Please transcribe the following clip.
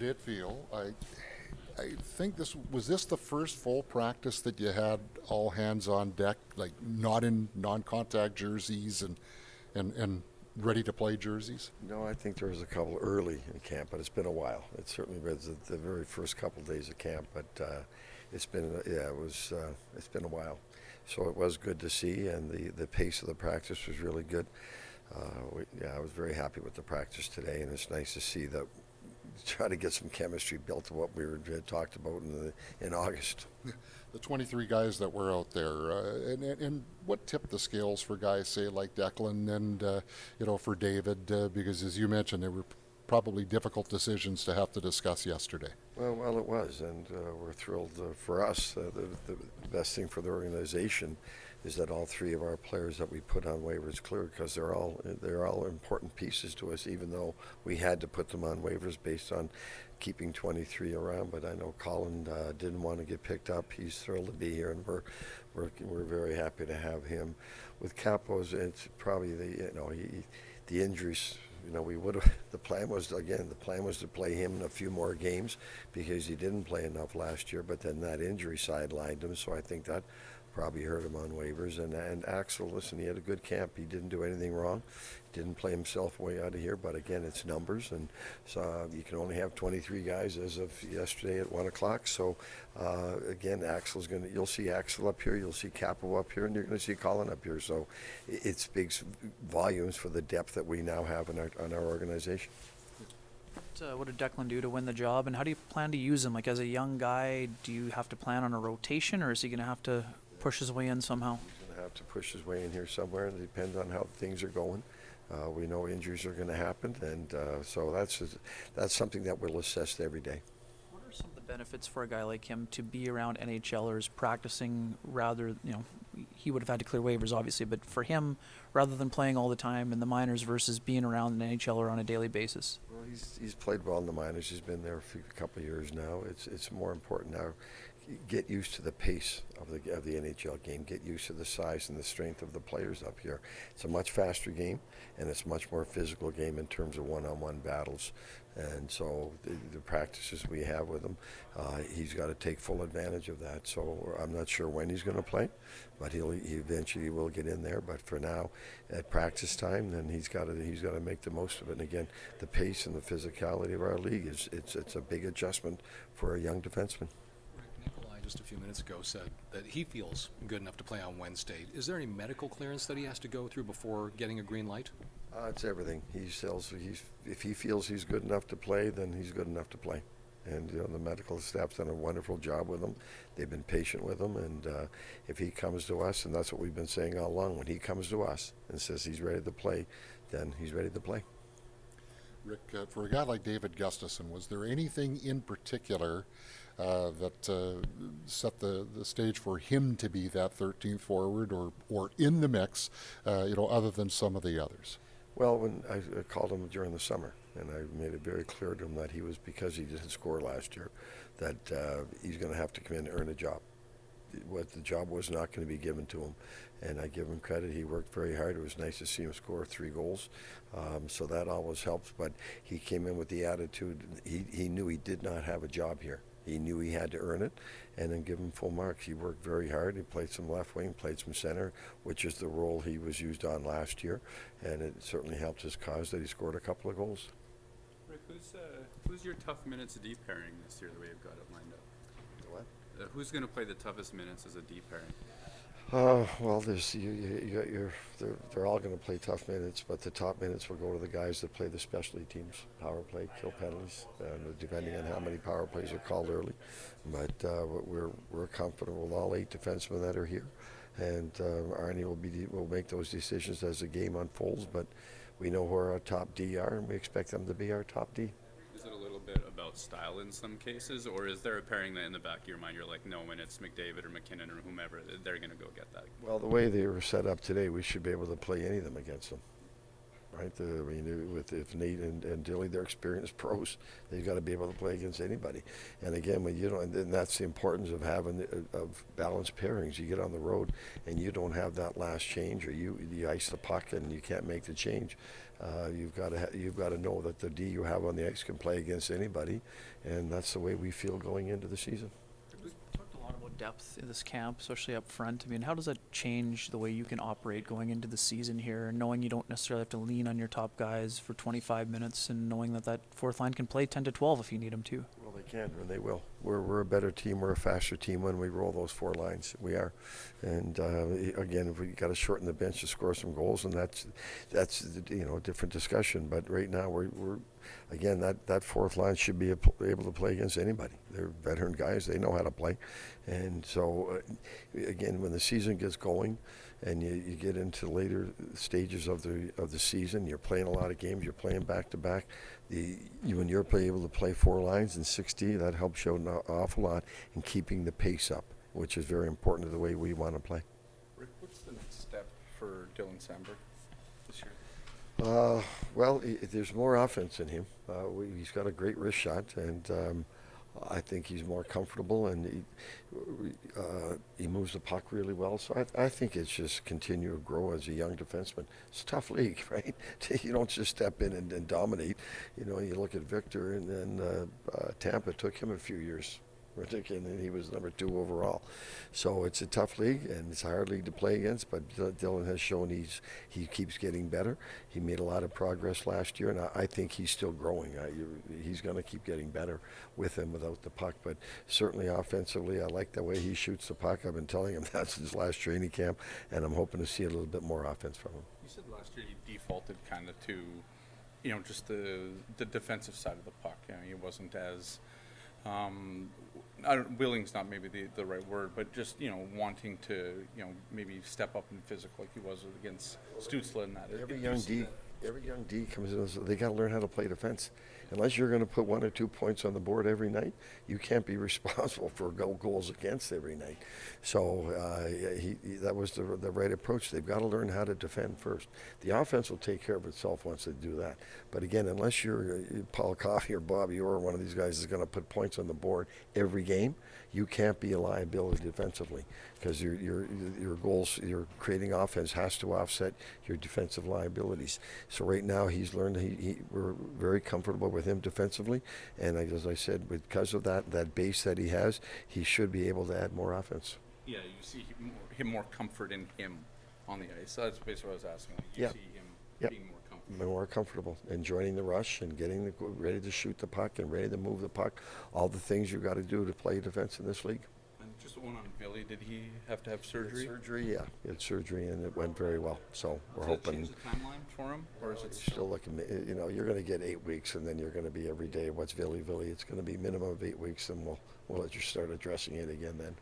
Did feel I think this the first full practice that you had all hands on deck, like not in non-contact jerseys and ready to play jerseys. No, I think there was a couple early in camp, but it's been a while. It certainly was the very first couple days of camp, but it's been it's been a while. So it was good to see, and the pace of the practice was really good. I was very happy with the practice today, and it's nice to see that try to get some chemistry built to what we had talked about in August. The 23 guys that were out there, and what tipped the scales for guys, say, like Declan and, for David, because as you mentioned, they were probably difficult decisions to have to discuss yesterday. Well, it was, and we're thrilled for us. The best thing for the organization is that all three of our players that we put on waivers cleared, because they're all important pieces to us, even though we had to put them on waivers based on keeping 23 around. But I know Colin didn't want to get picked up. He's thrilled to be here, and we're very happy to have him. With Capos, it's probably the injuries. We would have. The plan was to play him in a few more games because he didn't play enough last year. But then that injury sidelined him, so I think that probably hurt him on waivers. And Axel, listen, he had a good camp. He didn't do anything wrong. Didn't play himself way out of here. But again, it's numbers, and so you can only have 23 guys as of yesterday at 1 o'clock. So again, you'll see Axel up here, you'll see Capo up here, and you're going to see Colin up here. So it speaks volumes for the depth that we now have in our organization. What did Declan do to win the job, and how do you plan to use him? Like, as a young guy, do you have to plan on a rotation, or is he going to have to push his way in somehow? He's going to have to push his way in here somewhere. It depends on how things are going. We know injuries are going to happen, and so that's something that we'll assess every day. What are some of the benefits for a guy like him to be around NHLers practicing rather, he would have had to clear waivers obviously, but for him, rather than playing all the time in the minors versus being around an NHLer on a daily basis? Well, he's played well in the minors. He's been there for a couple of years now. It's more important now. Get used to the pace of the NHL game. Get used to the size and the strength of the players up here. It's a much faster game, and it's a much more physical game in terms of one-on-one battles. And so the practices we have with him, he's got to take full advantage of that. So I'm not sure when he's going to play, but he eventually will get in there. But for now, at practice time, then he's got to make the most of it. And again, the pace and the physicality of our league it's a big adjustment for a young defenseman. Nikolaj just a few minutes ago said that he feels good enough to play on Wednesday. Is there any medical clearance that he has to go through before getting a green light? It's everything. If he feels he's good enough to play, then he's good enough to play. And the medical staff's done a wonderful job with him. They've been patient with him, and if he comes to us, and that's what we've been saying all along, when he comes to us and says he's ready to play, then he's ready to play. Rick, for a guy like David Gustafsson, was there anything in particular that set the stage for him to be that 13th forward or in the mix, other than some of the others? Well, when I called him during the summer, and I made it very clear to him that because he didn't score last year, that he's going to have to come in and earn a job. The job was not going to be given to him, and I give him credit. He worked very hard. It was nice to see him score 3 goals, so that always helps. But he came in with the attitude. He knew he did not have a job here. He knew he had to earn it, and then give him full marks. He worked very hard. He played some left wing, played some center, which is the role he was used on last year, and it certainly helped his cause that he scored a couple of goals. Rick, who's your tough minutes deep pairing this year, the way you've got it lined up? What? Who's going to play the toughest minutes as a deep pairing? Well, they're all going to play tough minutes, but the top minutes will go to the guys that play the specialty teams, power play, kill penalties, depending on how many power plays are called early. But we're comfortable with all 8 defensemen that are here, and Arnie will make those decisions as the game unfolds. But we know where our top D are, and we expect them to be our top D. Is it a little bit about style in some cases, or is there a pairing that in the back of your mind you're like, no, when it's McDavid or McKinnon or whomever, they're going to go get that? Well, the way they were set up today, we should be able to play any of them against them. right? I mean, if Nate and Dilly, they're experienced pros, they've got to be able to play against anybody. And again, when you don't, and that's the importance of having of balanced pairings. You get on the road and you don't have that last change, or you ice the puck and you can't make the change. You've got to know that the D you have on the ice can play against anybody, and that's the way we feel going into the season. We talked a lot about depth in this camp, especially up front. I mean, how does that change the way you can operate going into the season here, knowing you don't necessarily have to lean on your top guys for 25 minutes, and knowing that fourth line can play 10 to 12 if you need them to? Well, they can, and they will. We're a better team. We're a faster team when we roll those 4 lines. We are, and again, if we got to shorten the bench to score some goals, and that's a different discussion. But right now, we're again, that fourth line should be able to play against anybody. They're veteran guys. They know how to play. And so, again, when the season gets going and you get into later stages of the season, you're playing a lot of games, you're playing back-to-back. When you're able to play 4 lines in 60, that helps you an awful lot in keeping the pace up, which is very important to the way we want to play. Rick, what's the next step for Dylan Samberg this year? Well, there's more offense in him. He's got a great wrist shot, and I think he's more comfortable, and he moves the puck really well. So I think it's just continue to grow as a young defenseman. It's a tough league, right? You don't just step in and dominate. You look at Victor, and then Tampa took him a few years. And he was number 2 overall. So it's a tough league, and it's a hard league to play against, but Dylan has shown he keeps getting better. He made a lot of progress last year, and I think he's still growing. He's going to keep getting better with and without the puck, but certainly offensively, I like the way he shoots the puck. I've been telling him that's his last training camp, and I'm hoping to see a little bit more offense from him. You said last year you defaulted kind of to, just the defensive side of the puck. He wasn't as willing's not maybe the right word, but just wanting to maybe step up and physical like he was against Stützle and that. Every young D comes in, they got to learn how to play defense. Unless you're going to put 1 or 2 points on the board every night, you can't be responsible for goals against every night. So that was the right approach. They've got to learn how to defend first. The offense will take care of itself once they do that. But again, unless you're Paul Coffey or Bobby Orr, one of these guys is going to put points on the board every game, you can't be a liability defensively, because your goals, your creating offense has to offset your defensive liabilities. So right now he's learned. We're very comfortable with him defensively, and as I said, because of that base that he has, he should be able to add more offense. Yeah, you see him more comfort in him on the ice. So that's basically what I was asking. You see him being more comfortable. More comfortable and joining the rush and getting ready to shoot the puck and ready to move the puck. All the things you've got to do to play defense in this league. And just one on Ville. Did he have to have surgery? Surgery, yeah. He had surgery, and it went very well. So we're hoping. Does that change the timeline for him, or is it Still looking, you're going to get 8 weeks, and then you're going to be every day. What's Ville? It's going to be minimum of 8 weeks, and we'll let you start addressing it again then.